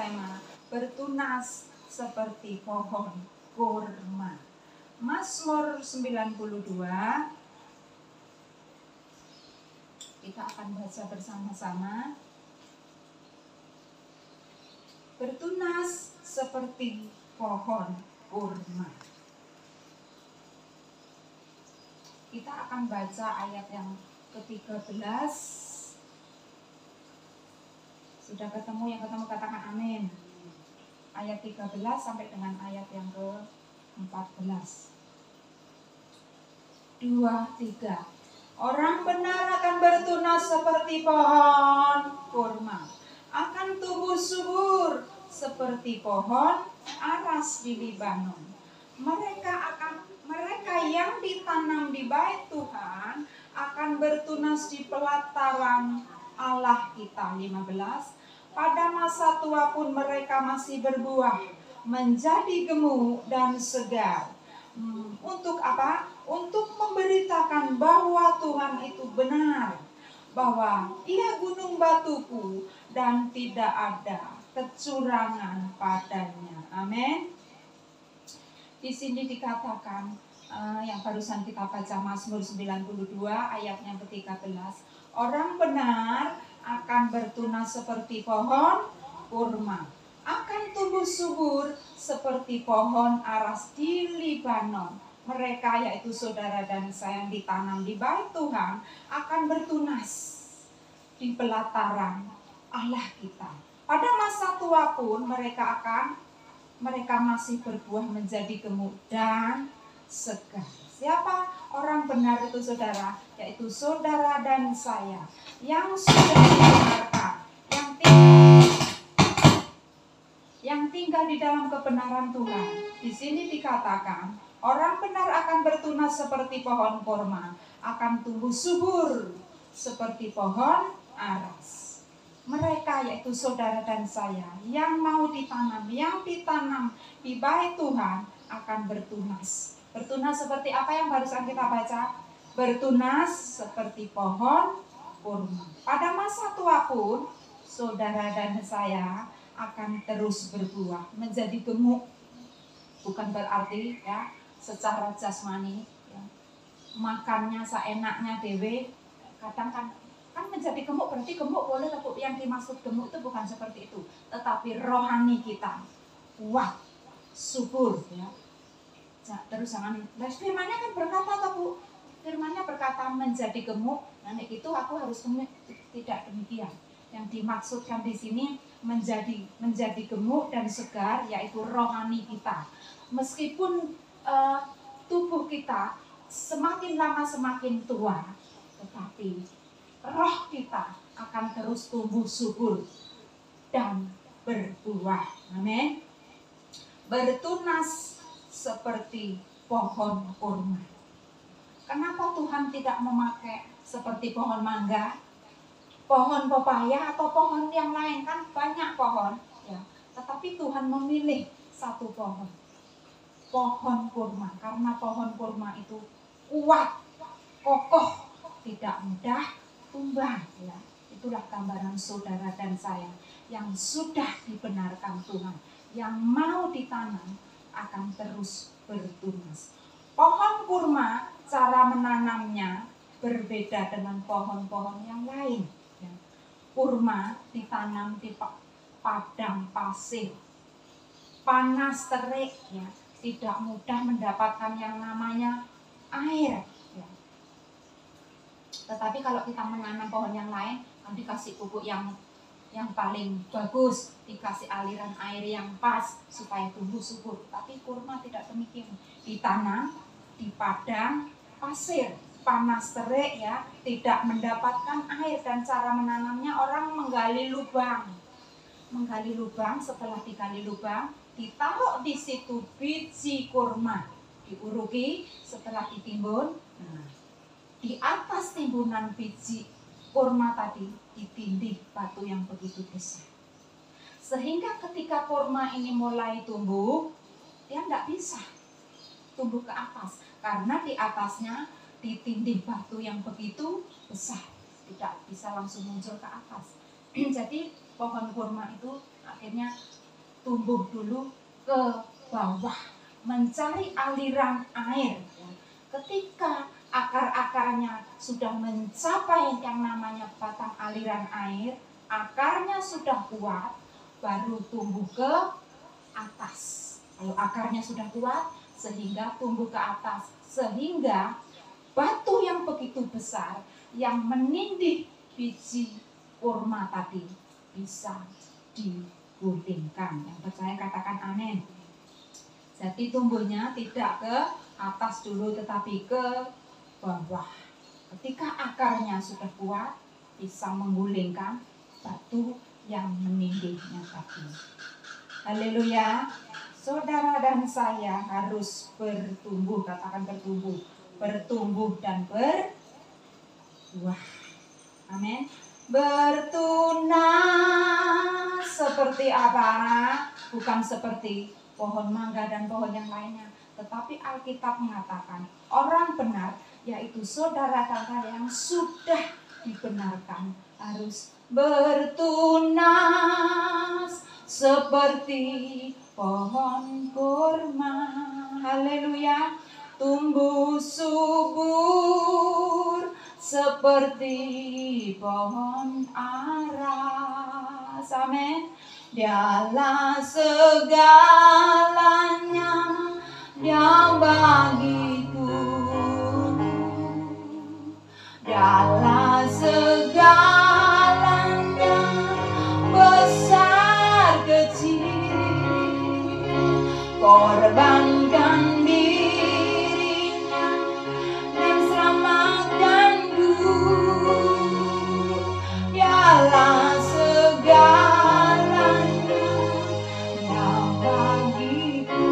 bertema bertunas seperti pohon kurma. Mazmur 92 kita akan baca bersama-sama. Bertunas seperti pohon kurma. Kita akan baca ayat yang ke-13. Sudah ketemu? Yang ketemu katakan amin. Ayat 13 sampai dengan ayat yang ke-14. 2, 3. Orang benar akan bertunas seperti pohon kurma, akan tumbuh subur seperti pohon aras di Libanon. Mereka yang ditanam di bait Tuhan akan bertunas di pelataran Allah kita. 15. Pada masa tua pun mereka masih berbuah, menjadi gemuk dan segar. Untuk apa? Untuk memberitakan bahwa Tuhan itu benar, bahwa Ia gunung batuku dan tidak ada kecurangan padanya. Amin. Di sini dikatakan yang barusan kita baca Mazmur 92 ayat yang ke-13. Orang benar akan bertunas seperti pohon kurma, akan tumbuh subur seperti pohon aras di Libanon. Mereka, yaitu saudara dan saya yang ditanam di bait Tuhan, akan bertunas di pelataran Allah kita. Pada masa tua pun mereka masih berbuah menjadi gemuk dan segar. Siapa orang benar itu saudara? Yaitu saudara dan saya yang sudah dibenarkan, yang tinggal di dalam kebenaran Tuhan. Di sini dikatakan, orang benar akan bertunas seperti pohon kurma, akan tumbuh subur seperti pohon aras. Mereka, yaitu saudara dan saya yang mau ditanam, yang ditanam di bait Tuhan akan bertunas. Bertunas seperti apa yang barusan kita baca? Bertunas seperti pohon kurma. Pada masa tua pun saudara dan saya akan terus berbuah menjadi gemuk. Bukan berarti ya secara jasmani ya, makannya seenaknya dewe. Kadang kan menjadi gemuk berarti gemuk boleh, tapi yang dimaksud gemuk itu bukan seperti itu, tetapi rohani kita kuat, subur ya. Terus jangan, firmannya kan berkata toh Bu, firmannya berkata menjadi gemuk, nah itu aku harus gemuk. Tidak demikian. Yang dimaksudkan di sini menjadi gemuk dan segar, yaitu rohani kita. Meskipun tubuh kita semakin lama semakin tua, tetapi roh kita akan terus tumbuh subur dan berbuah. Amin. Bertunas seperti pohon kurma. Kenapa Tuhan tidak memakai seperti pohon mangga, pohon pepaya atau pohon yang lain? Kan banyak pohon ya. Tetapi Tuhan memilih satu pohon, pohon kurma, karena pohon kurma itu kuat, kokoh, tidak mudah tumbang ya. Itulah gambaran saudara dan saya yang sudah dibenarkan Tuhan, yang mau ditanam akan terus bertunas. Pohon kurma, cara menanamnya berbeda dengan pohon-pohon yang lain ya. Kurma ditanam di padang pasir, panas terik ya, tidak mudah mendapatkan yang namanya air ya. Tetapi kalau kita menanam pohon yang lain, nanti dikasih pupuk yang paling bagus, dikasih aliran air yang pas supaya tumbuh subur. Tapi kurma tidak demikian, ditanam di padang pasir, panas terik ya, tidak mendapatkan air. Dan cara menanamnya, orang menggali lubang. Setelah digali lubang, ditaruh di situ biji kurma, diuruki, setelah ditimbun. Nah, di atas timbunan biji kurma tadi ditindih batu yang begitu besar, sehingga ketika kurma ini mulai tumbuh, dia tidak bisa tumbuh ke atas karena di atasnya ditindih batu yang begitu besar, tidak bisa langsung muncul ke atas. Jadi pohon kurma itu akhirnya tumbuh dulu ke bawah, mencari aliran air. Ketika akar-akarnya sudah mencapai yang namanya batang aliran air, akarnya sudah kuat, baru tumbuh ke atas. Kalau akarnya sudah kuat, sehingga tumbuh ke atas, sehingga batu yang begitu besar yang menindih biji kurma tadi bisa digulingkan. Yang percaya katakan amin. Jadi tumbuhnya tidak ke atas dulu, tetapi ke bawah. Ketika akarnya sudah kuat, bisa menggulingkan batu yang menindihnya tadi. Haleluya. Saudara dan saya harus bertumbuh, katakan bertumbuh. Bertumbuh dan berbuah. Amin. Bertunas seperti apa? Bukan seperti pohon mangga dan pohon yang lainnya. Tetapi Alkitab mengatakan orang benar, yaitu saudara dan saya yang sudah dibenarkan, harus bertunas seperti pohon kurma. Haleluya. Tumbuh subur seperti pohon ara. Amin. Dialah segalanya, Dia bagiku. Dialah segalanya, besar kecil, korbankan dirinya dan selamatkanku. Dialah segalanya, Dia bagiku.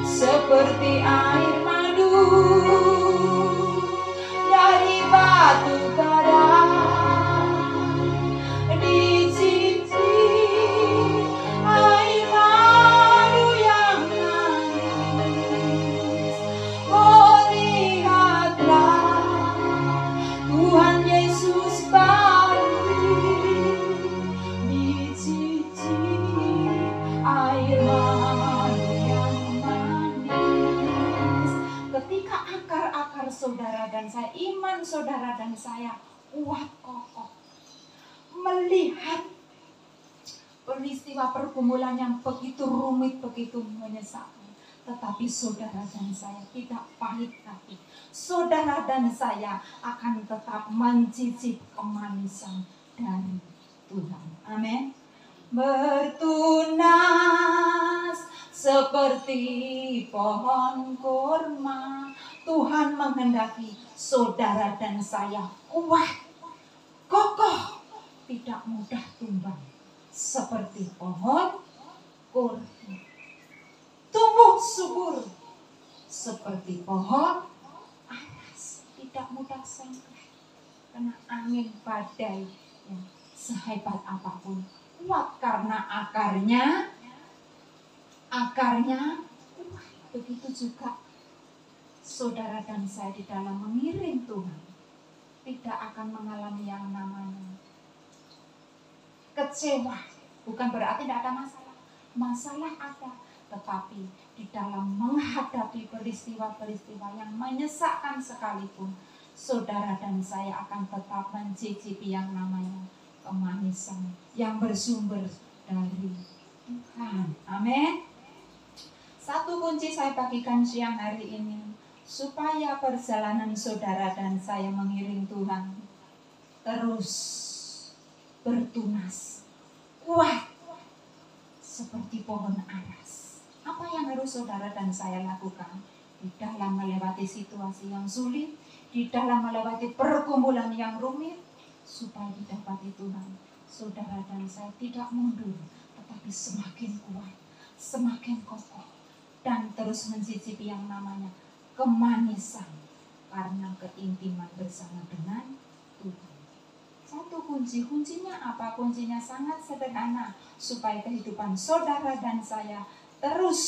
Seperti air madu dari batu karang, dicicip air madu yang manis. Oh, lihatlah Tuhan Yesus baik, dicicip air madu yang manis. Ketika akar-akar saudara dan saya, iman saudara dan saya kuat kokoh, melihat peristiwa pergumulan yang begitu rumit, begitu menyesakkan, tetapi saudara dan saya tidak pahit hati. Saudara dan saya akan tetap mencicip kemanisan dari Tuhan. Amin. Bertunas seperti pohon kurma. Tuhan menghendaki saudara dan saya kuat, kokoh, tidak mudah tumbang, seperti pohon kurma. Tumbuh subur seperti pohon aras, tidak mudah sengklek kena angin badai yang sehebat apapun, kuat karena akarnya kuat. Begitu juga saudara dan saya di dalam mengiring Tuhan tidak akan mengalami yang namanya kecewa. Bukan berarti tidak ada masalah, masalah ada, tetapi di dalam menghadapi peristiwa-peristiwa yang menyesakkan sekalipun, saudara dan saya akan tetap mencicipi yang namanya kemanisan yang bersumber dari Tuhan. Amin. Satu kunci saya bagikan siang hari ini, supaya perjalanan saudara dan saya mengiring Tuhan terus bertunas, kuat seperti pohon aras. Apa yang harus saudara dan saya lakukan di dalam melewati situasi yang sulit, di dalam melewati pergumulan yang rumit, supaya didapati Tuhan? Saudara dan saya tidak mundur, tetapi semakin kuat, semakin kokoh, dan terus mencicipi yang namanya kemanisan karena keintiman bersama dengan Tuhan. Satu kuncinya apa? Kuncinya sangat sederhana, supaya kehidupan saudara dan saya terus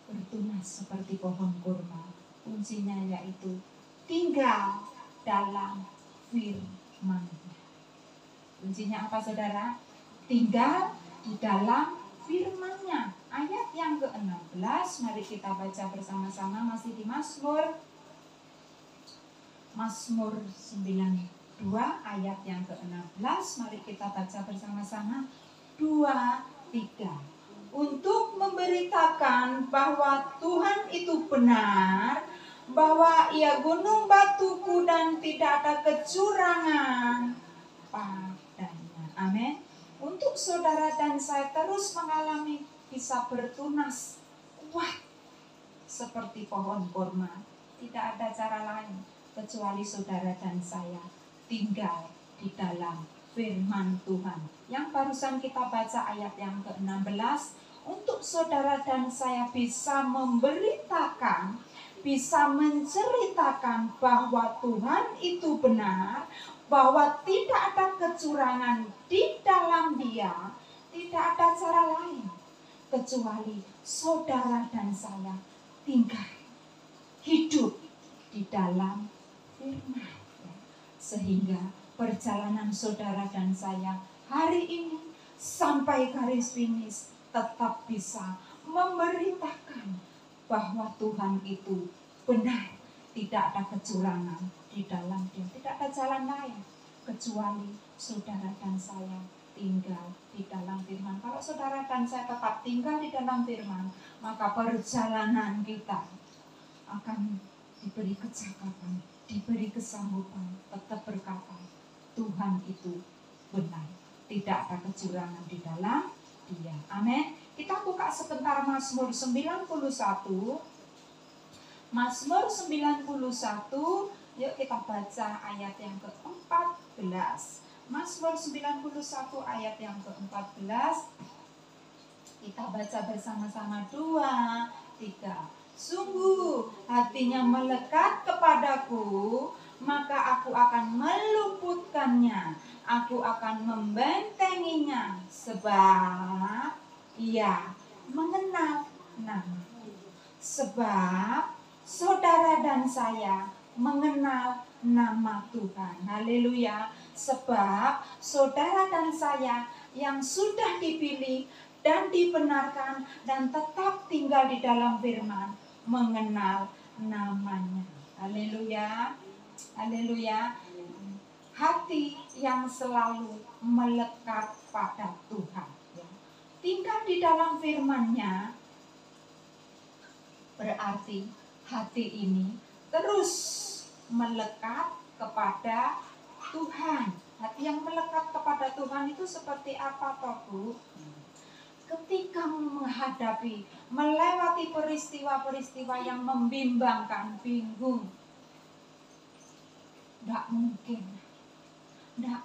bertunas seperti pohon kurma. Kuncinya yaitu tinggal dalam firman. Kuncinya apa saudara? tinggal di dalam firman-Nya. Ayat yang ke-16, mari kita baca bersama-sama, masih di Mazmur 92 ayat yang ke-16, mari kita baca bersama-sama. 2, 3. Untuk memberitakan bahwa Tuhan itu benar, bahwa Ia gunung batuku dan tidak ada kecurangan padanya. Amin. Untuk saudara dan saya terus mengalami bisa bertunas kuat seperti pohon kurma. Tidak ada cara lain kecuali saudara dan saya tinggal di dalam firman Tuhan. Yang barusan kita baca ayat yang ke-16, untuk saudara dan saya bisa memberitakan, bisa menceritakan bahwa Tuhan itu benar, bahwa tidak ada kecurangan di dalam Dia. Tidak ada cara lain kecuali saudara dan saya tinggal hidup di dalam firman. Sehingga perjalanan saudara dan saya hari ini sampai garis finish tetap bisa memberitakan bahwa Tuhan itu benar, tidak ada kecurangan di dalam Dia. Tidak ada jalan lain kecuali saudara dan saya tinggal di dalam firman. Kalau saudara dan saya tetap tinggal di dalam firman, maka perjalanan kita akan diberi kecakapan, diberi kesanggupan, tetap berkata Tuhan itu benar, tidak ada kecurangan di dalam Dia. Amin. Kita buka sebentar Mazmur 91. Mazmur 91, yuk kita baca ayat yang ke-14. Mazmur 91 ayat yang ke-14. Kita baca bersama-sama. 2, 3. Sungguh hatinya melekat kepadaku, maka aku akan meluputkannya, aku akan membentenginya, sebab Ia mengenal nama. Sebab saudara dan saya mengenal nama Tuhan. Haleluya. Sebab saudara dan saya yang sudah dipilih dan dibenarkan dan tetap tinggal di dalam firman, mengenal namanya. Haleluya. Haleluya. Hati yang selalu melekat pada Tuhan, tinggal di dalam firman-Nya, berarti hati ini terus melekat kepada Tuhan. Hati yang melekat kepada Tuhan itu seperti apa toh Bu? Ketika menghadapi, melewati peristiwa-peristiwa yang membimbangkan, bingung, tidak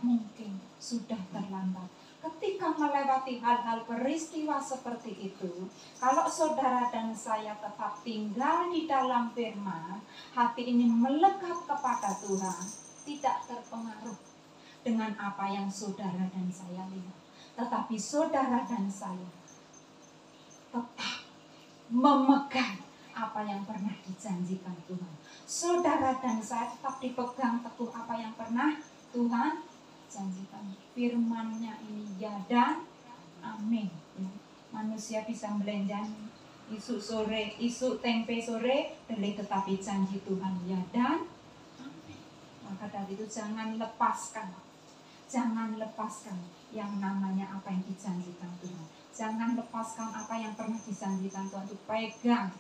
mungkin sudah terlambat. Ketika melewati hal-hal peristiwa seperti itu, kalau saudara dan saya tetap tinggal di dalam firman, hati ini melekat kepada Tuhan, tidak terpengaruh dengan apa yang saudara dan saya lihat. Tetapi saudara dan saya tetap memegang apa yang pernah dijanjikan Tuhan. Saudara dan saya tetap dipegang teguh apa yang pernah Tuhan janjikan. Firman-Nya ini ya dan amin. Manusia bisa belenjani isu tempe sore, tetapi janji Tuhan ya dan amin. Maka dari itu jangan lepaskan yang namanya apa yang dijanjikan Tuhan. Jangan lepaskan apa yang pernah dijanjikan Tuhan, itu pegang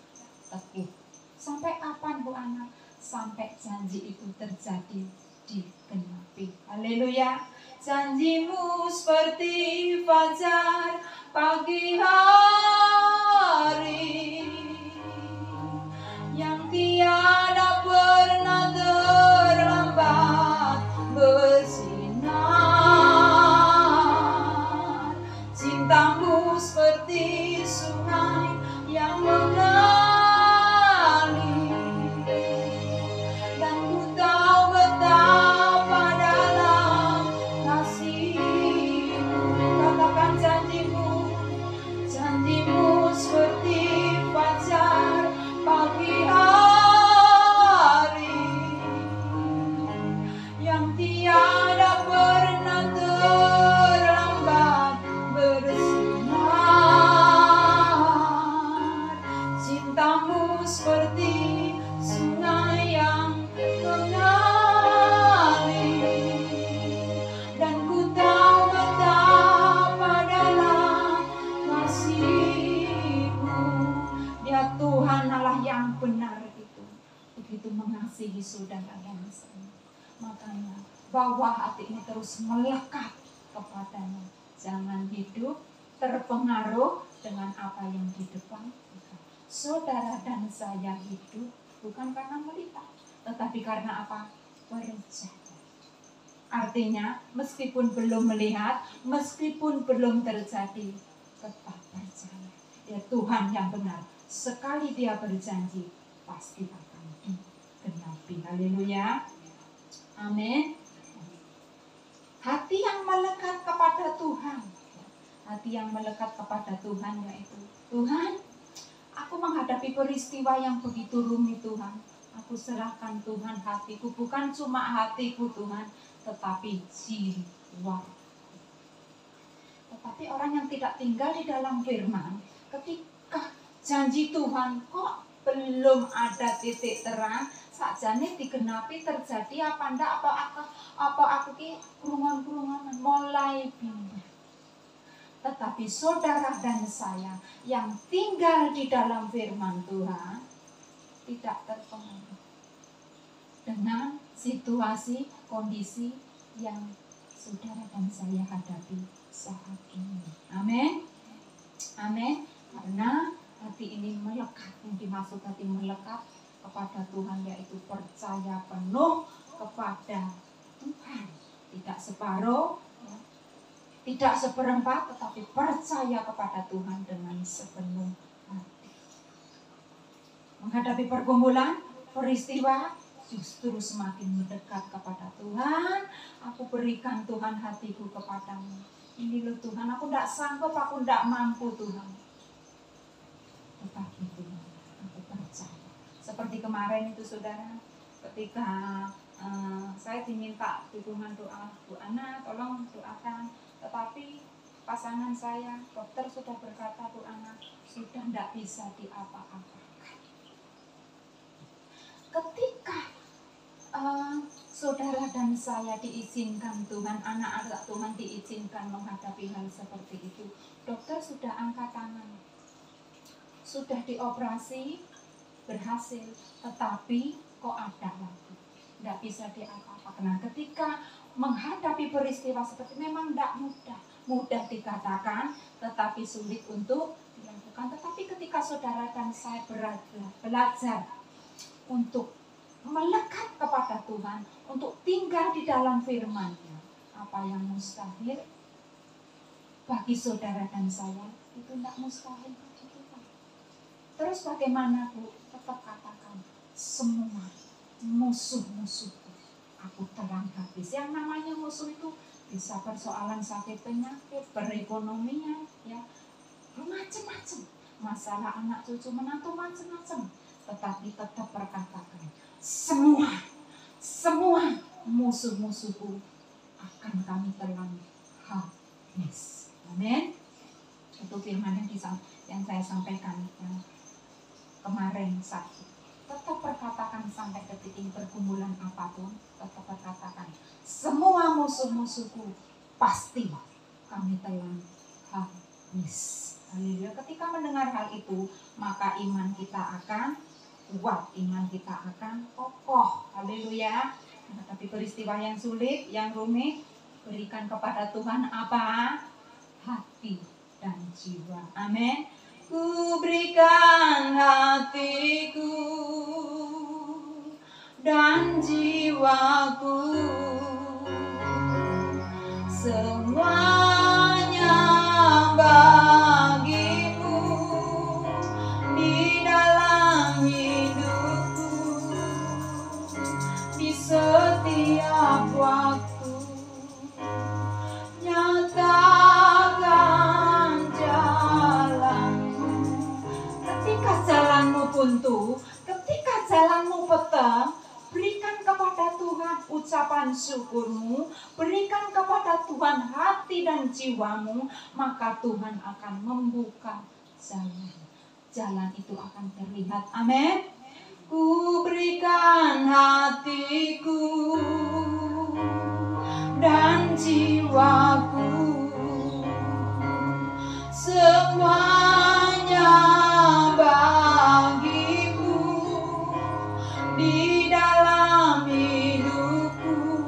teguh. Sampai kapan Bu Ana? Sampai janji itu terjadi, digenapi. Haleluya. Janjimu seperti fajar pagi hari yang tiada pernah terlambat bersinar. Cintamu seperti sungai yang mengalir, dan ku tahu betapa dalam kasih-Mu. Katakan janjimu seperti fajar pagi hari yang tiada pernah terlambat Makanya bawa hati ini terus melekat kepadanya. Jangan hidup terpengaruh dengan apa yang di depan kita. Saudara dan saya hidup bukan karena melihat, tetapi karena apa? Percaya. Artinya meskipun belum melihat, meskipun belum terjadi, tetap percaya. Ya Tuhan yang benar, sekali Dia berjanji pasti akan digenapi. Haleluya. Amin. Hati yang melekat kepada Tuhan. Hati yang melekat kepada Tuhan yaitu, Tuhan, aku menghadapi peristiwa yang begitu rumit Tuhan. Aku serahkan Tuhan hatiku, bukan cuma hatiku Tuhan, tetapi jiwa. Tetapi orang yang tidak tinggal di dalam firman, ketika janji Tuhan kok belum ada titik terang, sakjane digenapi terjadi apa ndak, apa aku ki krungon-krungonan mulai bingung. Tetapi saudara dan saya yang tinggal di dalam firman Tuhan tidak terpengaruh dengan situasi, kondisi yang saudara dan saya hadapi saat ini. Amin. Amin. Karena hati ini melekat, yang dimaksud hati melekat kepada Tuhan yaitu percaya penuh kepada Tuhan. Tidak separuh, ya, tidak seperempat, tetapi percaya kepada Tuhan dengan sepenuh hati. Menghadapi pergumulan, peristiwa, justru semakin mendekat kepada Tuhan. Aku berikan Tuhan hatiku kepadamu. Ini loh Tuhan, aku tidak sanggup, aku tidak mampu Tuhan. Tetapi Tuhan, aku percaya. Seperti kemarin itu saudara, ketika saya diminta dukungan doa, Bu Ana tolong doakan. Tetapi pasangan saya, dokter sudah berkata, Bu Ana sudah tidak bisa diapa-apakan. Ketika saudara dan saya diizinkan Tuhan, anak-anak Tuhan diizinkan menghadapi hal seperti itu, dokter sudah angkat tangan, sudah dioperasi, berhasil, tetapi kok ada lagi, tidak bisa diapa-apakan. Nah, ketika menghadapi peristiwa seperti memang tidak mudah dikatakan, tetapi sulit untuk dilakukan. Tetapi ketika saudara dan saya belajar untuk melekat kepada Tuhan, untuk tinggal di dalam firman-Nya, apa yang mustahil bagi saudara dan saya itu tidak mustahil bagi Tuhan. Terus bagaimana Bu? Tetap katakan, semua musuh-musuhku aku telan habis. Yang namanya musuh itu bisa persoalan sakit penyakit, perekonomian, ya, macam-macam, masalah anak cucu menantu macam-macam. Tetapi tetap perkatakan, semua musuh-musuhku akan kami telan habis. Amin. Itu firman yang saya sampaikan yang kemarin sakit. Tetap perkatakan sampai detik ini, pergumulan apapun, tetap perkatakan, semua musuh-musuhku pasti kami telan habis. Haleluya. Ketika mendengar hal itu, maka iman kita akan kuat, iman kita akan kokoh. Haleluya. Tapi peristiwa yang sulit, yang rumit, berikan kepada Tuhan apa? Hati dan jiwa. Amin. Ku berikan hatiku dan jiwaku, semuanya bagimu di dalam hidupku, di setiap waktu. Nyatakan jalanmu, ketika jalanmu buntu, ketika jalanmu petang, berikan kepada Tuhan ucapan syukurmu, berikan kepada Tuhan hati dan jiwamu, maka Tuhan akan membuka jalan. Jalan itu akan terlihat. Amin. Ku berikan hatiku dan jiwaku, semuanya bagimu di dalam hidupku,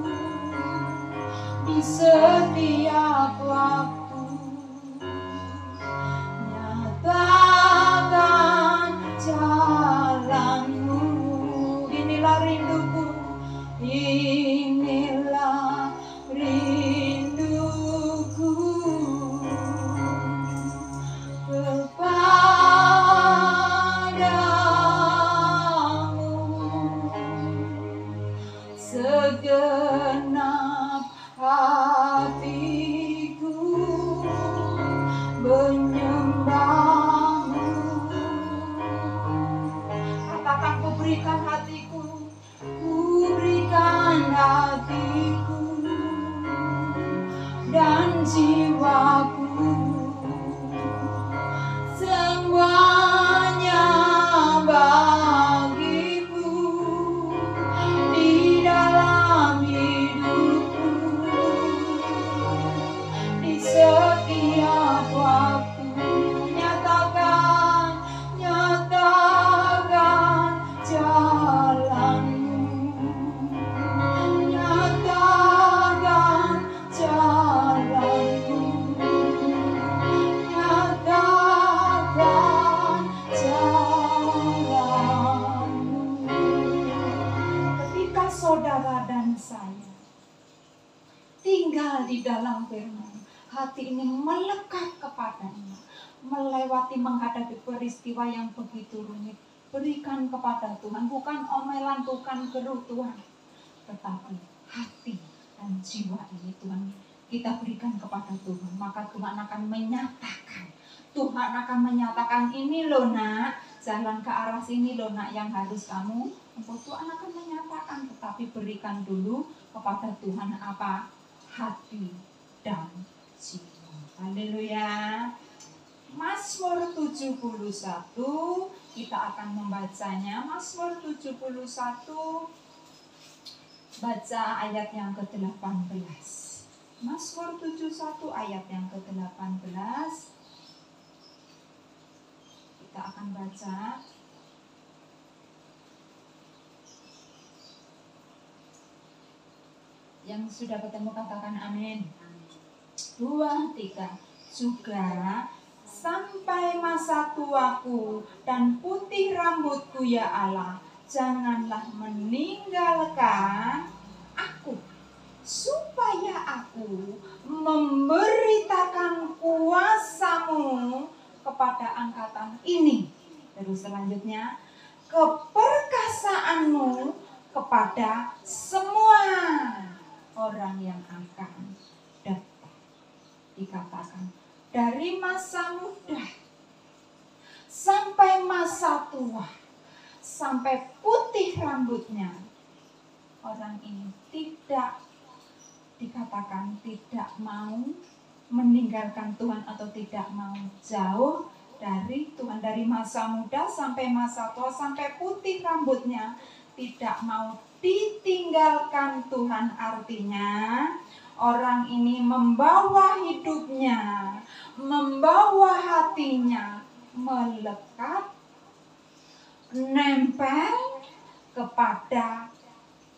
hati ini melekat kepadanya, melewati menghadapi peristiwa yang begitu rumit. Berikan kepada Tuhan, bukan omelan, bukan keruh Tuhan, tetapi hati dan jiwa ini Tuhan kita berikan kepada Tuhan. Maka Tuhan akan menyatakan, ini loh nak, jalan ke arah sini loh nak yang harus kamu tempuh. Tuhan akan menyatakan, tetapi berikan dulu kepada Tuhan apa? Hati dan jiwa. Haleluya. Mazmur 71 kita akan membacanya. Mazmur 71 baca ayat yang ke-18. Mazmur 71 ayat yang ke-18 kita akan baca. Yang sudah ketemu katakan amin. 2, 3. Juga sampai masa tuaku dan putih rambutku ya Allah, janganlah meninggalkan aku, supaya aku memberitakan kuasa-Mu kepada angkatan ini. Terus selanjutnya, keperkasaan-Mu kepada semua orang yang akan datang. Dikatakan dari masa muda sampai masa tua, sampai putih rambutnya, orang ini tidak dikatakan tidak mau meninggalkan Tuhan atau tidak mau jauh dari Tuhan. Dari masa muda sampai masa tua, sampai putih rambutnya, tidak mau ditinggalkan Tuhan. Artinya orang ini membawa hidupnya, membawa hatinya melekat, nempel kepada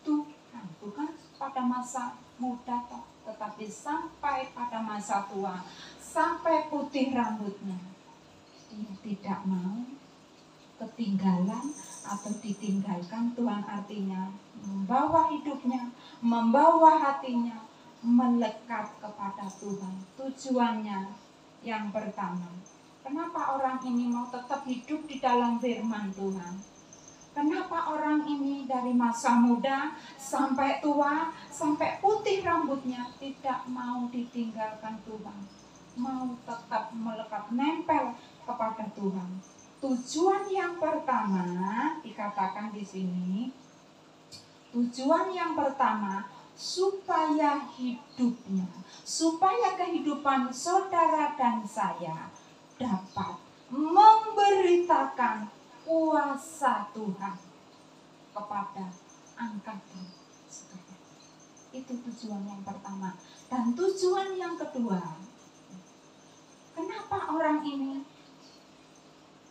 Tuhan. Bukan pada masa muda, tetapi sampai pada masa tua, sampai putih rambutnya. Dia tidak mau ketinggalan atau ditinggalkan Tuhan. Artinya membawa hidupnya, membawa hatinya melekat kepada Tuhan. Tujuannya yang pertama, kenapa orang ini mau tetap hidup di dalam firman Tuhan? Kenapa orang ini dari masa muda sampai tua, sampai putih rambutnya tidak mau ditinggalkan Tuhan, mau tetap melekat, nempel kepada Tuhan? Tujuan yang pertama dikatakan di sini, tujuan yang pertama, supaya hidupnya, supaya kehidupan saudara dan saya dapat memberitakan kuasa Tuhan kepada angkatan sekarang. Itu tujuan yang pertama. Dan tujuan yang kedua, kenapa orang ini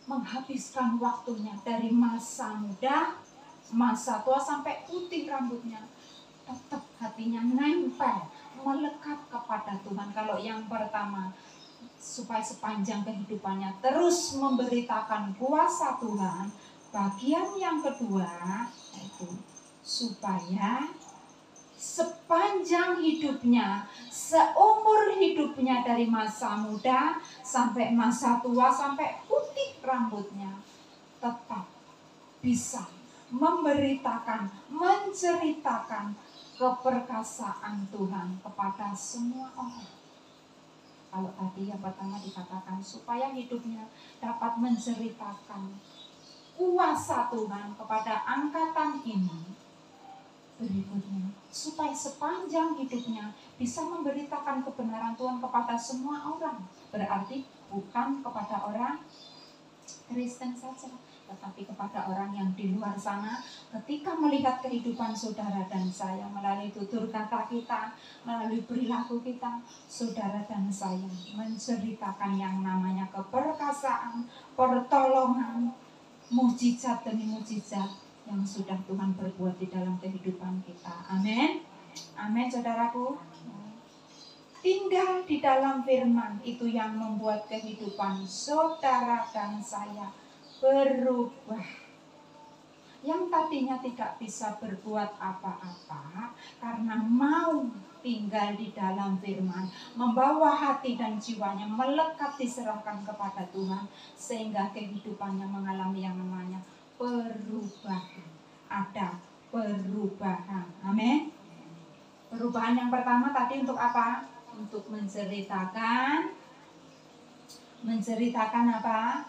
menghabiskan waktunya dari masa muda, masa tua sampai putih rambutnya, tetap hatinya nempel, melekat kepada Tuhan. Kalau yang pertama, supaya sepanjang kehidupannya terus memberitakan kuasa Tuhan. Bagian yang kedua, yaitu supaya sepanjang hidupnya, seumur hidupnya dari masa muda sampai masa tua, sampai putih rambutnya, tetap bisa memberitakan, menceritakan keperkasaan Tuhan kepada semua orang. Kalau tadi yang pertama dikatakan supaya hidupnya dapat menceritakan kuasa Tuhan kepada angkatan ini, berikutnya supaya sepanjang hidupnya bisa memberitakan kebenaran Tuhan kepada semua orang. Berarti bukan kepada orang Kristen saja, tetapi kepada orang yang di luar sana. Ketika melihat kehidupan saudara dan saya, melalui tutur kata kita, melalui perilaku kita, saudara dan saya menceritakan yang namanya keperkasaan, pertolongan, mujizat demi mujizat yang sudah Tuhan berbuat di dalam kehidupan kita. Amin. Amin, saudaraku. Tinggal di dalam firman itu yang membuat kehidupan saudara dan saya berubah. Yang tadinya tidak bisa berbuat apa-apa karena mau tinggal di dalam firman, membawa hati dan jiwanya melekat diserahkan kepada Tuhan, sehingga kehidupannya mengalami yang namanya perubahan. Ada perubahan. Amin. Perubahan yang pertama tadi untuk apa? Untuk menceritakan apa?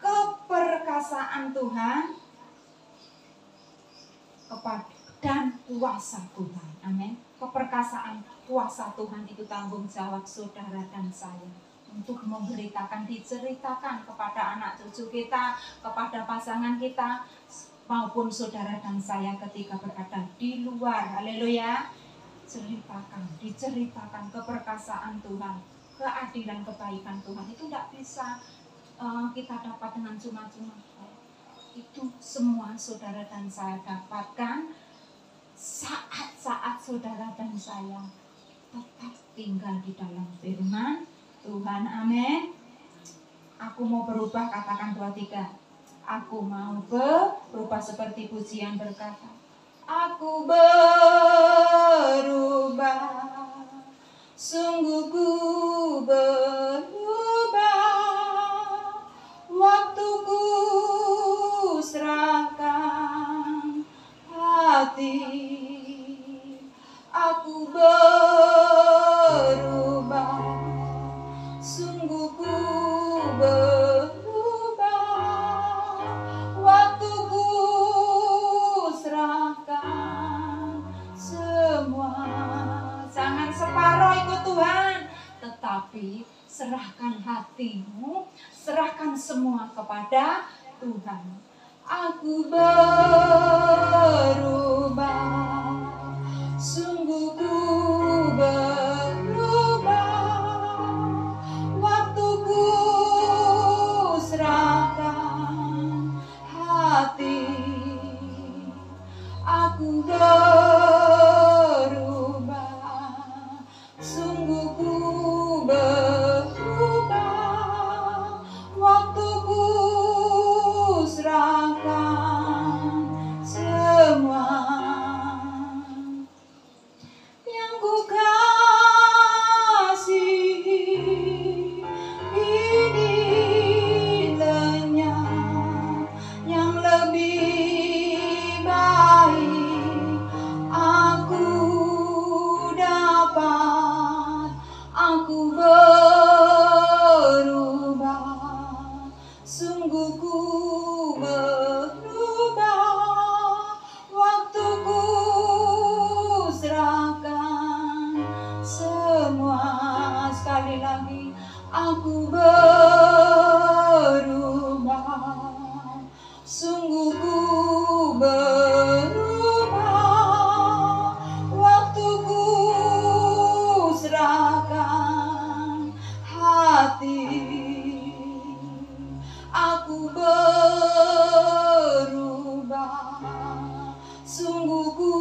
Keperkasaan Tuhan dan kuasa Tuhan. Amin. Keperkasaan kuasa Tuhan itu tanggung jawab saudara dan saya untuk memberitakan, diceritakan kepada anak cucu kita, kepada pasangan kita, maupun saudara dan saya ketika berada di luar. Haleluya. Diceritakan keperkasaan Tuhan, keadilan, kebaikan Tuhan. Itu tidak bisa kita dapat dengan cuma-cuma. Itu semua saudara dan saya dapatkan saat-saat saudara dan saya tetap tinggal di dalam firman Tuhan. Amin. Aku mau berubah, katakan 2, 3. Aku mau berubah seperti pujian berkata, aku berubah, sungguh ku berubah, waktuku serahkan hati. Aku berubah, sungguh ku berubah, waktuku serahkan semua. Jangan separuh ikut Tuhan, tetapi serahkan hatimu, serahkan semua kepada Tuhan. Aku berubah, sungguh ku berubah, waktuku serahkan hati. Aku berubah, sungguh ku berubah, waktuku serahkan semua. Yang ku kasihi ini lenyap, yang lebih baik aku dapat. Aku berubah, sungguh ku berubah, waktuku serahkan semua. Sekali lagi, aku berubah, sungguh ku berubah, waktuku serahkan hati. Aku berubah, sungguh ku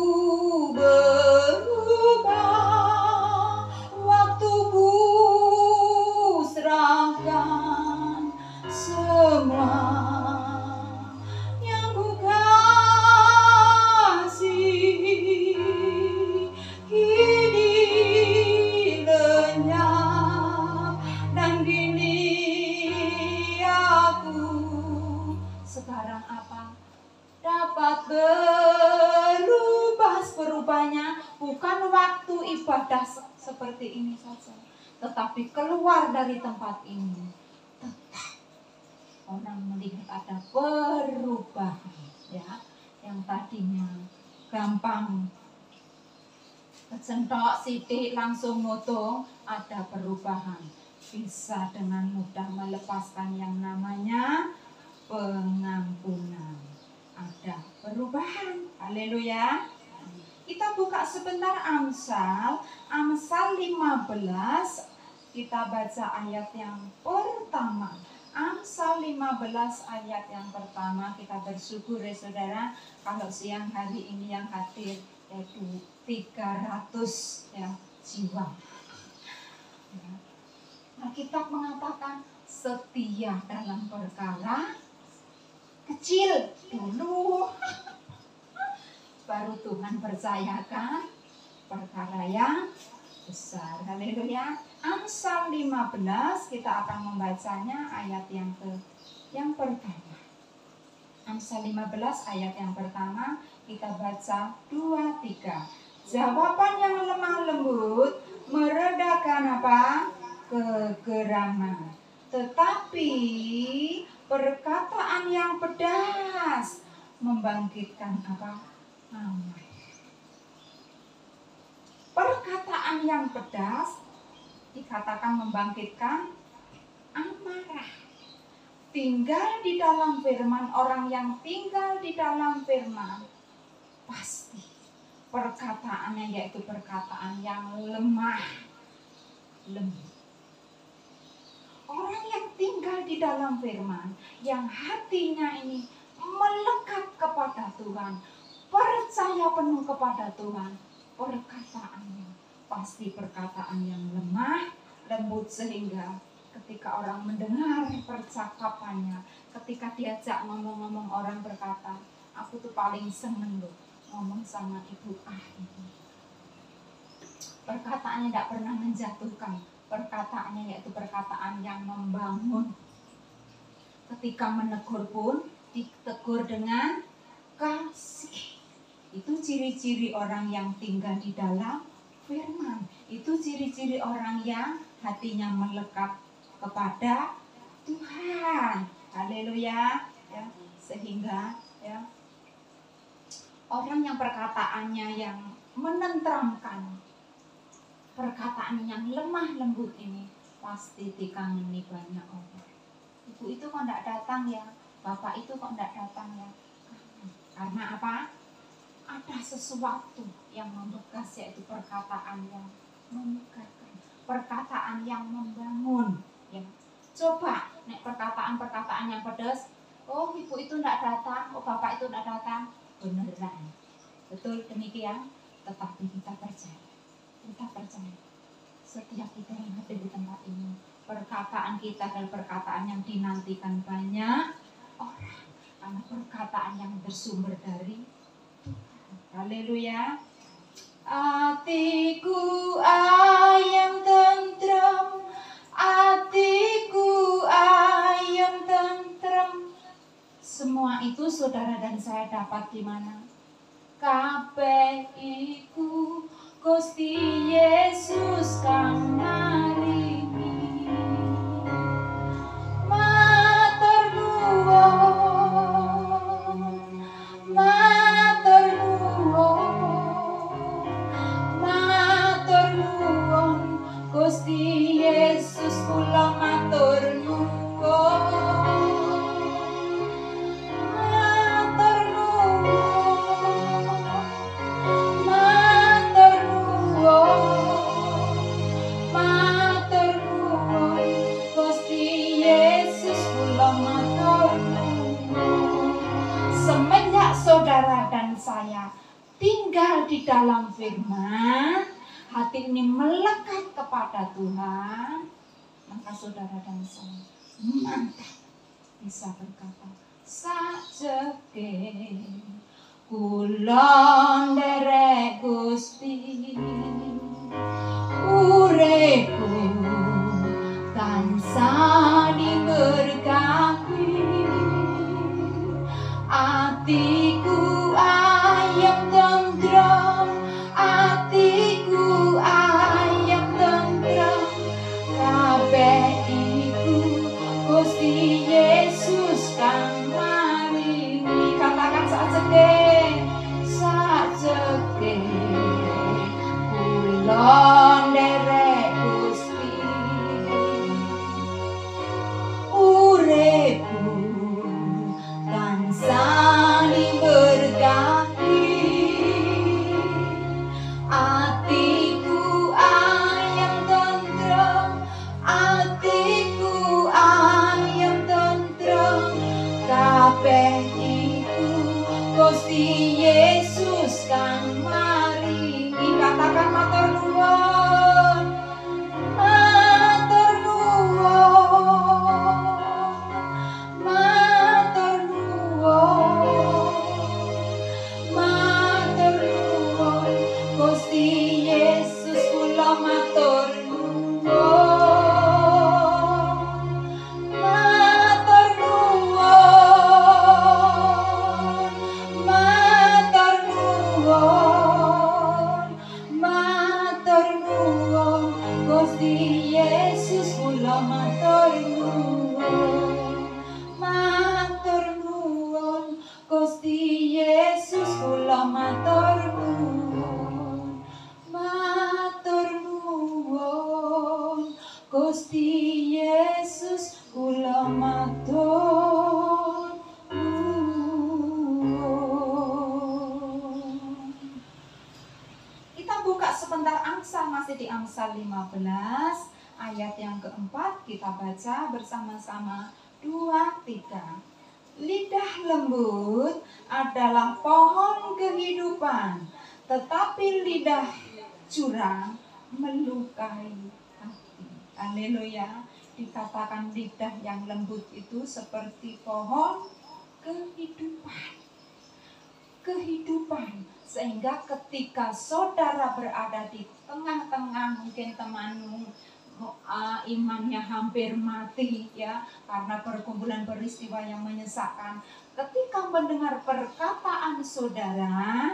berubah, waktuku serahkan semua. Yang ku kasihi kini lenyap, dan kini aku sekarang apa? Dapat berubah. Berubahnya bukan waktu ibadah seperti ini saja, tetapi keluar dari tempat ini tetap orang melihat ada perubahan, ya. Yang tadinya gampang kecentok sidik langsung motong, ada perubahan. Bisa dengan mudah melepaskan yang namanya pengampunan. Ada perubahan. Haleluya. Kita buka sebentar Amsal 15. Kita baca ayat yang pertama. Amsal 15 ayat yang pertama. Kita bersyukur ya saudara, kalau siang hari ini yang hadir yaitu 300 ya jiwa. Ya. Alkitab mengatakan setia dalam perkara kecil dulu, baru Tuhan percayakan perkara yang besar. Haleluya. Amsal 15 kita akan membacanya ayat yang pertama. Amsal 15 ayat yang pertama kita baca 2-3. Jawaban yang lemah lembut meredakan apa? Kegeraman. Tetapi perkataan yang pedas membangkitkan apa? Amarah. Perkataan yang pedas dikatakan membangkitkan amarah. Tinggal di dalam firman, orang yang tinggal di dalam firman pasti perkataannya yaitu perkataan yang lemah lembut. Orang yang tinggal di dalam firman, yang hatinya ini melekat kepada Tuhan, percaya penuh kepada Tuhan, perkataannya pasti perkataan yang lemah lembut, sehingga ketika orang mendengar percakapannya, ketika diajak ngomong-ngomong, orang berkata, aku tuh paling seneng loh ngomong sama ibu ini. Perkataannya tidak pernah menjatuhkan, perkataannya yaitu perkataan yang membangun. Ketika menegur pun ditegur dengan kasih. Itu ciri-ciri orang yang tinggal di dalam firman. Itu ciri-ciri orang yang hatinya melekat kepada Tuhan. Haleluya. Ya, sehingga ya, orang yang perkataannya yang menenteramkan, perkataan yang lemah lembut ini pasti dikangeni banyak orang. Ibu itu kok tidak datang ya, bapak itu kok tidak datang ya. Karena apa? Ada sesuatu yang membekas, yaitu perkataan yang menyegarkan, perkataan yang membangun. Ya. Coba nek perkataan-perkataan yang pedas, oh ibu itu tidak datang, oh bapak itu tidak datang, beneran, betul demikian. Tetapi kita percaya, setiap kita yang hadir di tempat ini, perkataan kita adalah perkataan yang dinantikan banyak orang, karena perkataan yang bersumber dari Tuhan. Haleluya. Hatiku ayam tentrem, hatiku ayam tentrem. Semua itu saudara dan saya dapat di mana? Kabeh iku Gusti Yesus kang maringi. Matur nuwun, matur nuwun, matur nuwun Gusti Yesus, kula matur nuwun. Saudara dan saya tinggal di dalam firman, hati ini melekat kepada Tuhan, maka saudara dan saya mantap bisa berkata, sajeke kula nderek Gusti, uripku tansah diberkati. Atiku ayam tentrem, atiku ayam tentrem, kabeh iku Gusti Yesus kang maringi. Katakan sajeke, sajeke kula nderek Gusti. kula matur nuwun, matur nuwun Gusti Yesus kula matur nuwun, matur nuwun Gusti Yesus kula matur nuwun. Kita buka sebentar Amsal, masih di Amsal 15 ayat yang keempat, kita baca bersama-sama 2-3. Lidah lembut adalah pohon kehidupan, tetapi lidah curang melukai hati. Haleluya. Dikatakan lidah yang lembut itu seperti pohon kehidupan. Kehidupan. Sehingga ketika saudara berada di tengah-tengah mungkin temanmu imannya hampir mati ya karena perkumpulan peristiwa yang menyesakkan, ketika mendengar perkataan saudara,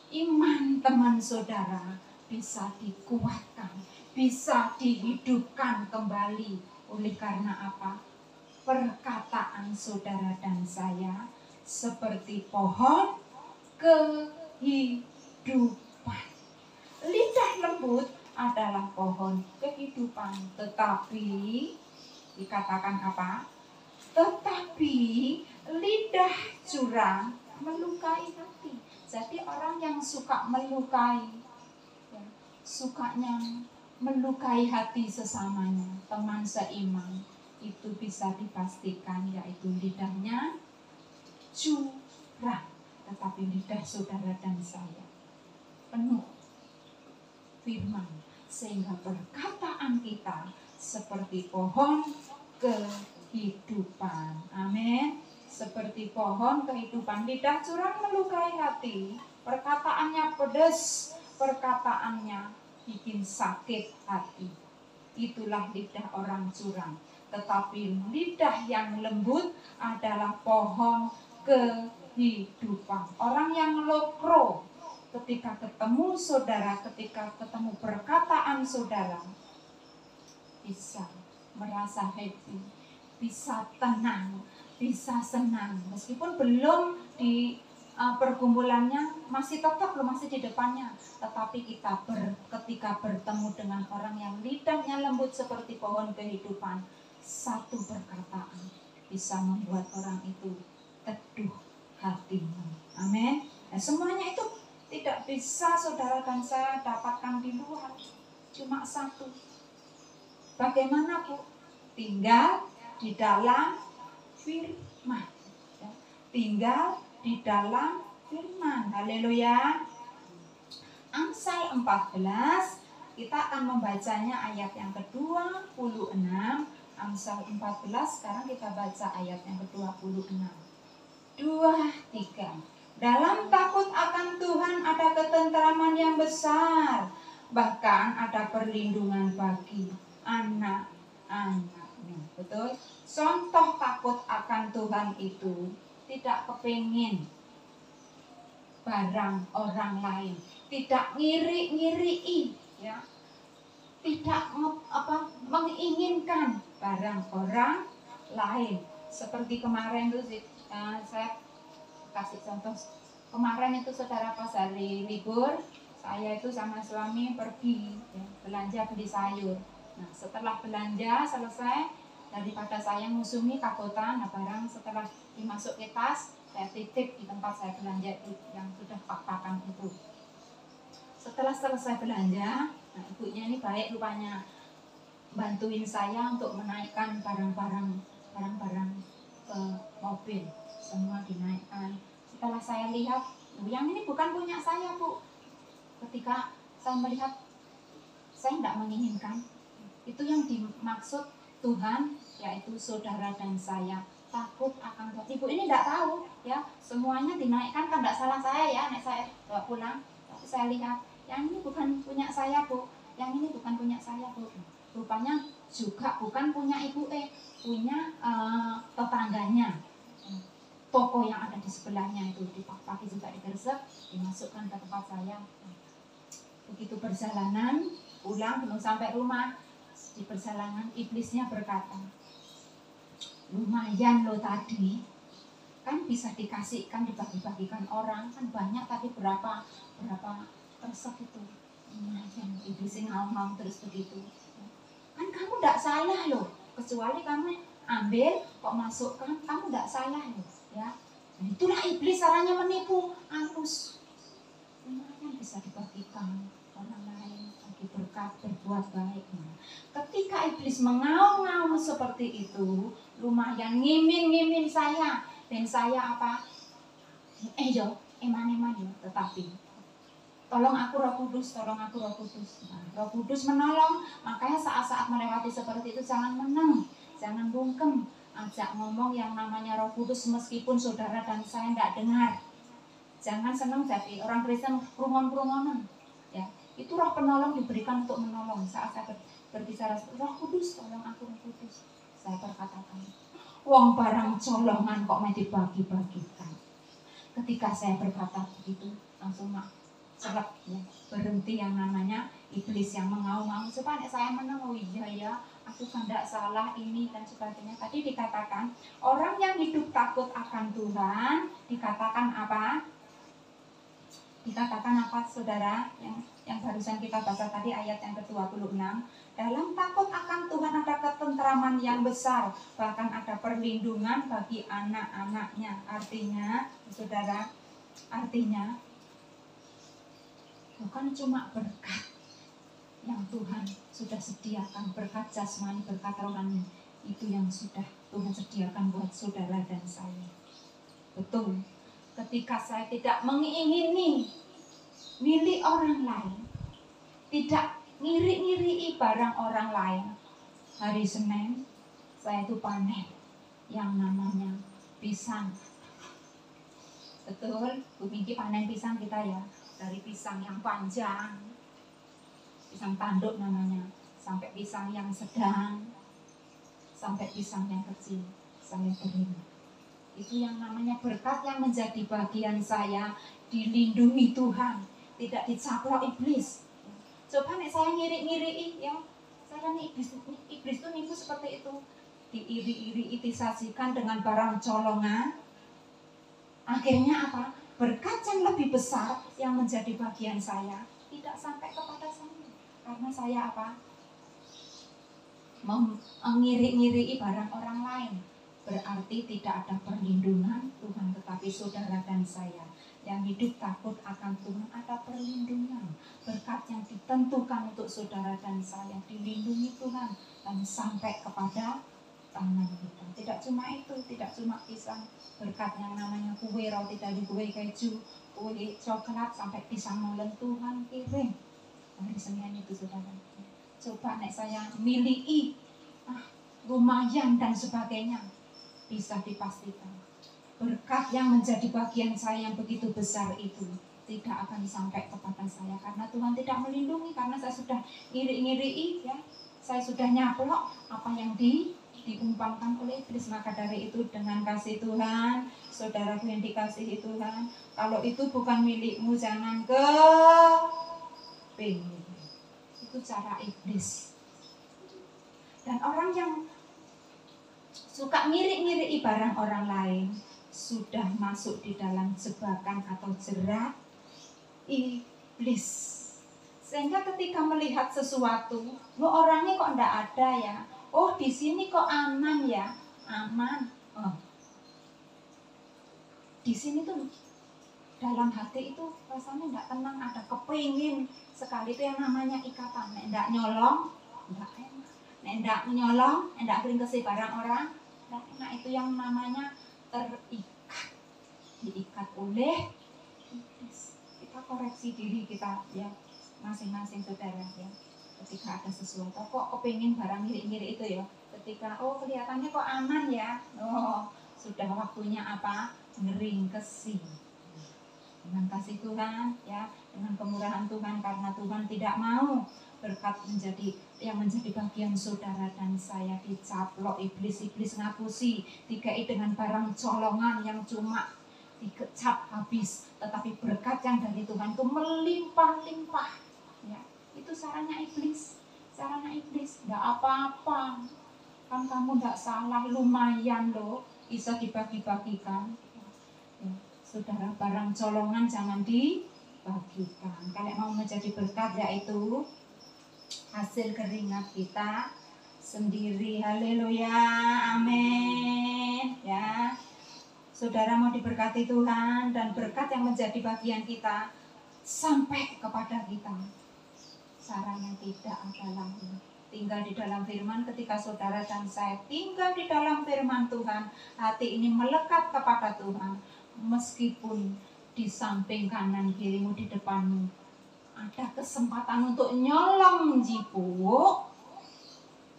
iman teman saudara bisa dikuatkan, bisa dihidupkan kembali. Oleh karena apa? Perkataan saudara dan saya seperti pohon kehidupan. Lidah lembut adalah pohon kehidupan, tetapi dikatakan apa? Tetapi lidah curang melukai hati. Jadi orang yang suka melukai, ya, sukanya melukai hati sesamanya, teman seiman, itu bisa dipastikan yaitu lidahnya curang. Tetapi lidah saudara dan saya penuh firman, sehingga perkataan kita seperti pohon kehidupan. Amin. Seperti pohon kehidupan. Lidah curang melukai hati, perkataannya pedas, perkataannya bikin sakit hati. Itulah lidah orang curang. Tetapi lidah yang lembut adalah pohon kehidupan. Orang yang lokro, ketika ketemu saudara, ketika ketemu perkataan saudara, bisa merasa happy, bisa tenang, bisa senang. Meskipun belum di pergumulannya, masih tetap belum, masih di depannya. Tetapi ketika bertemu dengan orang yang lidahnya lembut seperti pohon kehidupan, satu perkataan bisa membuat orang itu teduh hatinya. Amin. Nah, semuanya itu tidak bisa saudara dan saya dapatkan di luar. Cuma satu. Bagaimana Bu? Tinggal di dalam firman. Tinggal di dalam firman. Haleluya. Amsal 14. Kita akan membacanya ayat yang ke-26. Amsal 14. Sekarang kita baca ayat yang ke-26. 2-3. Dalam takut akan Tuhan ada ketentraman yang besar, bahkan ada perlindungan bagi anak-anaknya. Betul? Contoh takut akan Tuhan itu tidak kepingin barang orang lain, tidak ngiri-ngiri, ya, tidak menginginkan barang orang lain. Seperti kemarin tuh saya kasih contoh, kemarin itu saudara pas hari libur, saya itu sama suami pergi ya, belanja beli sayur. Nah setelah belanja selesai, daripada saya ngusumi kapotan, nah barang setelah dimasuk ke tas, saya titip di tempat saya belanja itu yang sudah pak-pakan itu. Setelah selesai belanja, nah ibunya ini baik rupanya, bantuin saya untuk menaikkan barang-barang ke mobil. Semua dinaikkan. Setelah saya lihat, yang ini bukan punya saya Bu. Ketika saya melihat, saya tidak menginginkan. Itu yang dimaksud Tuhan, yaitu saudara dan saya takut akan Tuhan. Ibu ini tidak tahu, ya semuanya dinaikkan, kan tidak salah saya ya, nek saya bawa pulang. Tapi saya lihat, yang ini bukan punya saya Bu, yang ini bukan punya saya Bu. Rupanya juga bukan punya ibu punya tetangganya. Toko yang ada di sebelahnya itu di pagi juga digersek, dimasukkan ke tempat saya. Begitu perjalanan pulang belum sampai rumah, di perjalanan iblisnya berkata, lumayan lo tadi, kan bisa dikasihkan, dibagi-bagikan orang, kan banyak tadi berapa resep itu. Lumayan, iblisnya ngomong terus begitu. Kan kamu tidak salah loh, kecuali kamu ambil kok masukkan, kamu tidak salah loh, ya. Itulah iblis caranya menipu, halus. Lumayan bisa dibagikan orang lain, bagi berkat, berbuat baik. Nah, ketika iblis mengaum-ngaum seperti itu, lumayan ngimin saya, dan saya apa? Eman-eman yo, tetapi tolong aku Roh Kudus, tolong aku Roh Kudus. Nah, Roh Kudus menolong, makanya saat-saat melewati seperti itu jangan menang, jangan bungkem, ajak ngomong yang namanya Roh Kudus meskipun saudara dan saya tidak dengar. Jangan senang jadi orang Kristen kerungon-kerungonan. Ya, itu Roh penolong diberikan untuk menolong. Saat saya berbicara, Roh Kudus, tolong aku Roh Kudus. Saya berkatakan, wong barang colongan kok mau dibagi-bagikan. Ketika saya berkata begitu, langsung serap ya, berhenti yang namanya iblis yang mengaum-ngaum supaya saya menang. Oh iya ya, aku kan tidak salah ini dan sebagainya. Tadi dikatakan orang yang hidup takut akan Tuhan dikatakan apa? Dikatakan apa saudara? Yang barusan kita baca tadi ayat yang ke-26. Dalam takut akan Tuhan ada ketentraman yang besar, bahkan ada perlindungan bagi anak-anaknya. Artinya, saudara, bukan cuma berkat yang Tuhan sudah sediakan, berkat jasmani, berkat rohani, itu yang sudah Tuhan sediakan buat saudara dan saya. Betul, ketika saya tidak mengingini milik orang lain, tidak ngiri-ngiri barang orang lain, hari Senin saya itu panen yang namanya pisang. Betul, Bu Minggi panen pisang kita ya, dari pisang yang panjang, pisang tanduk namanya, sampai pisang yang sedang, sampai pisang yang kecil, saya terima. Itu yang namanya berkat yang menjadi bagian saya, dilindungi Tuhan, tidak dicaplok iblis. Coba nih saya ngiri-ngiri ya, saya nih iblis itu nipu seperti itu, diiri-iri, disajikan dengan barang colongan. Akhirnya apa? Berkat yang lebih besar yang menjadi bagian saya tidak sampai kepada saya, karena saya apa? Mengiri-ngiri barang orang lain. Berarti tidak ada perlindungan Tuhan, tetapi saudara dan saya yang hidup takut akan Tuhan ada perlindungan. Berkat yang ditentukan untuk saudara dan saya dilindungi Tuhan dan sampai kepada tangan kita. Tidak cuma itu, tidak cuma pisang, berkat yang namanya kue roti dari kue keju, kue coklat sampai pisang molen Tuhan kirim. Hari Senin itu saudara. Coba nek saya miliki lumayan dan sebagainya, bisa dipastikan berkat yang menjadi bagian saya yang begitu besar itu tidak akan sampai kepada saya, karena Tuhan tidak melindungi, karena saya sudah ngiri-ngiri ya, saya sudah nyaplok apa yang diumpamkan oleh iblis. Maka dari itu dengan kasih Tuhan, saudaraku yang dikasihi Tuhan, kalau itu bukan milikmu jangan kepingin. Itu cara iblis. Dan orang yang suka ngiri-ngiri barang orang lain sudah masuk di dalam jebakan atau jerat iblis. Sehingga ketika melihat sesuatu, lo orangnya kok enggak ada ya? Oh, di sini kok aman ya? Aman. Oh. Di sini tuh dalam hati itu rasanya enggak tenang, ada kepingin sekali. Itu yang namanya ikatan. Nek enggak nyolong, enggak enak. Nek enggak nyolong, enggak keringkesi barang orang, enggak enak. Itu yang namanya terikat, diikat oleh iblis. Kita koreksi diri kita ya, masing-masing saudara ya. Ketika ada sesuatu kok kepingin barang ngiri-ngiri itu ya, ketika oh kelihatannya kok aman ya, oh sudah waktunya apa? Ngeringkesi. Dengan kasih Tuhan ya, dengan kemurahan Tuhan, karena Tuhan tidak mau berkat yang menjadi bagian saudara dan saya dicaplok iblis ngapusi, dikai dengan barang colongan yang cuma dikecap habis, tetapi berkat yang dari Tuhan itu melimpah-limpah ya. Itu caranya iblis. Caranya iblis, nggak apa-apa. Kan kamu nggak salah, lumayan loh, bisa dibagi-bagikan. Ya, saudara, barang colongan jangan dibagikan. Kalau mau menjadi berkat, yaitu hasil keringat kita sendiri. Haleluya, amin. Ya, saudara mau diberkati Tuhan, dan berkat yang menjadi bagian kita sampai kepada kita. Caranya tidak ada lain, tinggal di dalam firman. Ketika saudara dan saya tinggal di dalam firman Tuhan, hati ini melekat kepada Tuhan. Meskipun di samping kanan kirimu, di depanmu ada kesempatan untuk nyolong jipuk,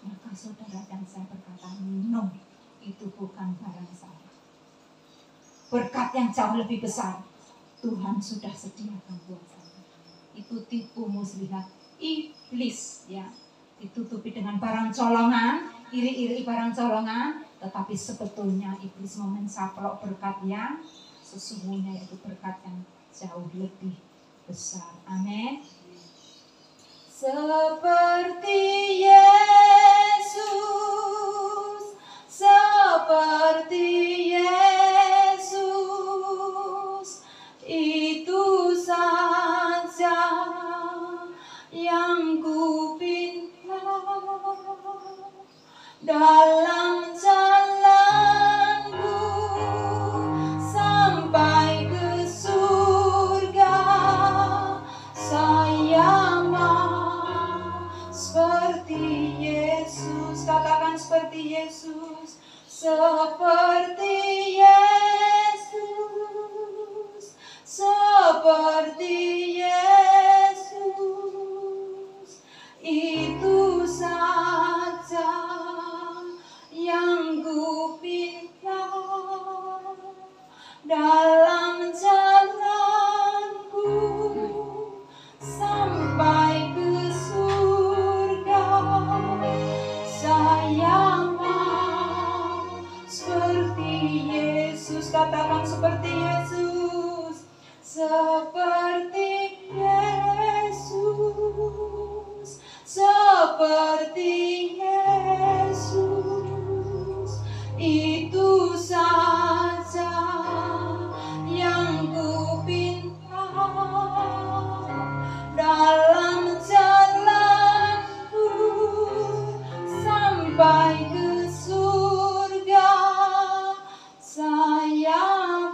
maka saudara dan saya berkata, no, itu bukan barang saya. Berkat yang jauh lebih besar Tuhan sudah sediakan buat saya. Itu tipu muslihat iblis, ya, ditutupi dengan barang colongan, iri-iri barang colongan, tetapi sebetulnya iblis mau mencaplok berkat yang sesungguhnya, yaitu berkat yang jauh lebih besar. Amin. Seperti Yesus, seperti Yesus, itu saja yang kupinta dalam jalanku sampai ke surga. Saya mau seperti Yesus. Katakan seperti Yesus. Seperti Yesus, seperti Yesus, itu saja yang kupinta dalam jalanku sampai ke surga. Saya mau seperti Yesus. Katakan seperti Yesus. Seperti Yesus, seperti Yesus, itu saja yang kupinta dalam jalanku sampai ke surga. Saya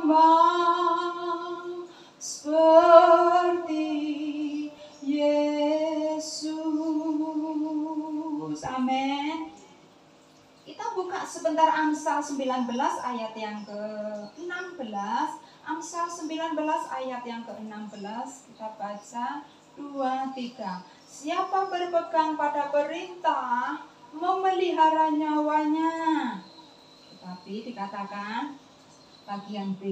mau seperti Yesus. Amin. Kita buka sebentar Amsal 19 ayat yang ke-16. Amsal 19 ayat yang ke-16. Kita baca 2-3. Siapa berpegang pada perintah memelihara nyawanya. Tetapi dikatakan bagian B,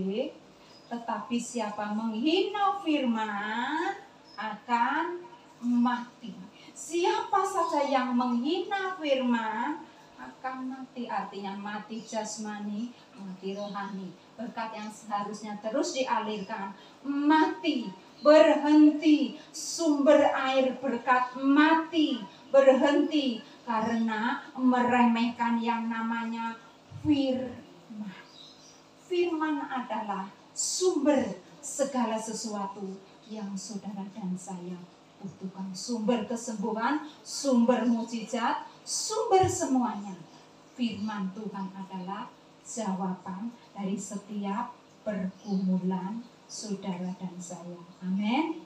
tetapi siapa menghina firman akan mati. Siapa saja yang menghina firman akan mati. Artinya mati jasmani, mati rohani. Berkat yang seharusnya terus dialirkan mati, berhenti. Sumber air berkat mati, berhenti karena meremehkan yang namanya firman. Firman adalah sumber segala sesuatu yang saudara dan saya butuhkan. Sumber kesembuhan, sumber mukjizat, sumber semuanya. Firman Tuhan adalah jawaban dari setiap pergumulan saudara dan saya. Amin.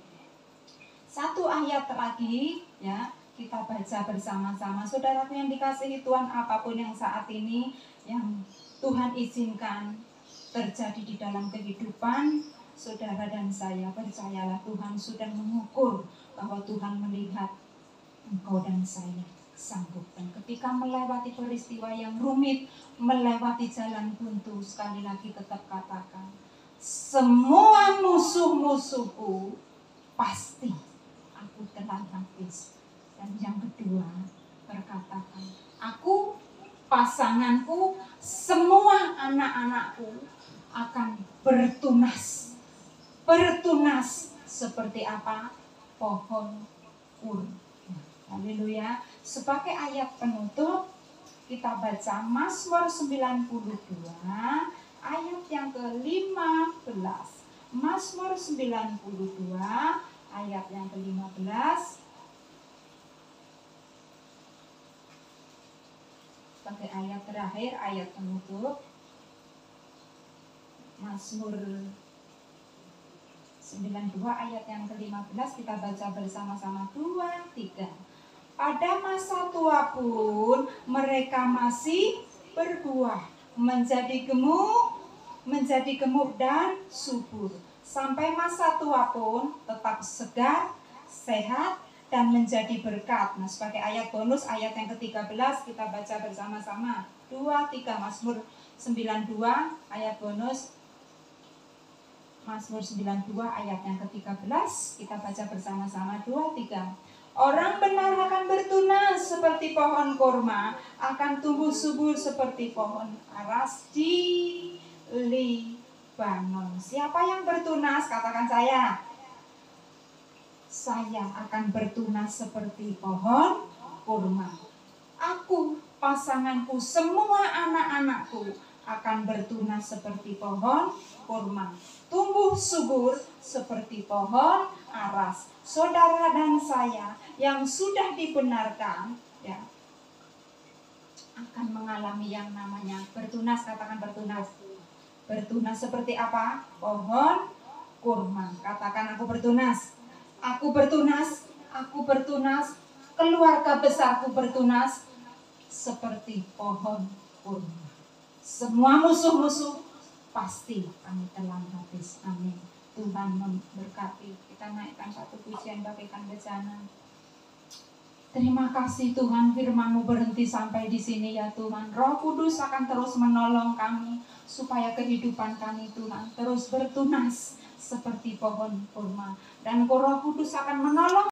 Satu ayat lagi, ya, kita baca bersama-sama. Saudaraku yang dikasihi Tuhan, apapun yang saat ini yang Tuhan izinkan terjadi di dalam kehidupan saudara dan saya, percayalah Tuhan sudah mengukur bahwa Tuhan melihat engkau dan saya sanggup. Dan ketika melewati peristiwa yang rumit, melewati jalan buntu, sekali lagi tetap katakan, semua musuh-musuhku pasti aku telan habis. Dan yang kedua, berkatakan, aku, pasanganku, semua anak-anakku akan bertunas. Bertunas seperti apa? Pohon kur. Haleluya. Sebagai ayat penutup, kita baca Mazmur 92 ayat yang ke-15. Mazmur 92 ayat yang ke-15 sebagai ayat terakhir, ayat penutup. Mazmur 92 ayat yang ke-15 kita baca bersama-sama 2, 3. Pada masa tua pun mereka masih berbuah, menjadi gemuk dan subur. Sampai masa tua pun tetap segar, sehat, dan menjadi berkat. Nah, sebagai ayat bonus, ayat yang ke-13 kita baca bersama-sama 2, 3. Mazmur 92 ayat bonus. Mazmur 92 ayat yang ke-13 kita baca bersama-sama 2, 3. Orang benar akan bertunas seperti pohon korma, akan tumbuh subur seperti pohon aras di Libanon. Siapa yang bertunas? Katakan saya. Saya akan bertunas seperti pohon kurma. Aku, pasanganku, semua anak-anakku akan bertunas seperti pohon kurma. Tumbuh subur seperti pohon aras. Saudara dan saya yang sudah dibenarkan, ya, akan mengalami yang namanya bertunas. Katakan bertunas. Bertunas seperti apa? Pohon kurma. Katakan aku bertunas. Aku bertunas, aku bertunas, keluarga besarku bertunas seperti pohon kurma. Semua musuh-musuh pasti kami telan habis. Amin. Tuhan memberkati. Kita naikkan satu pujian bagaikan bejana. Terima kasih Tuhan, firman-Mu berhenti sampai di sini ya Tuhan. Roh Kudus akan terus menolong kami supaya kehidupan kami Tuhan terus bertunas seperti pohon kurma. Dan Roh Kudus akan menolong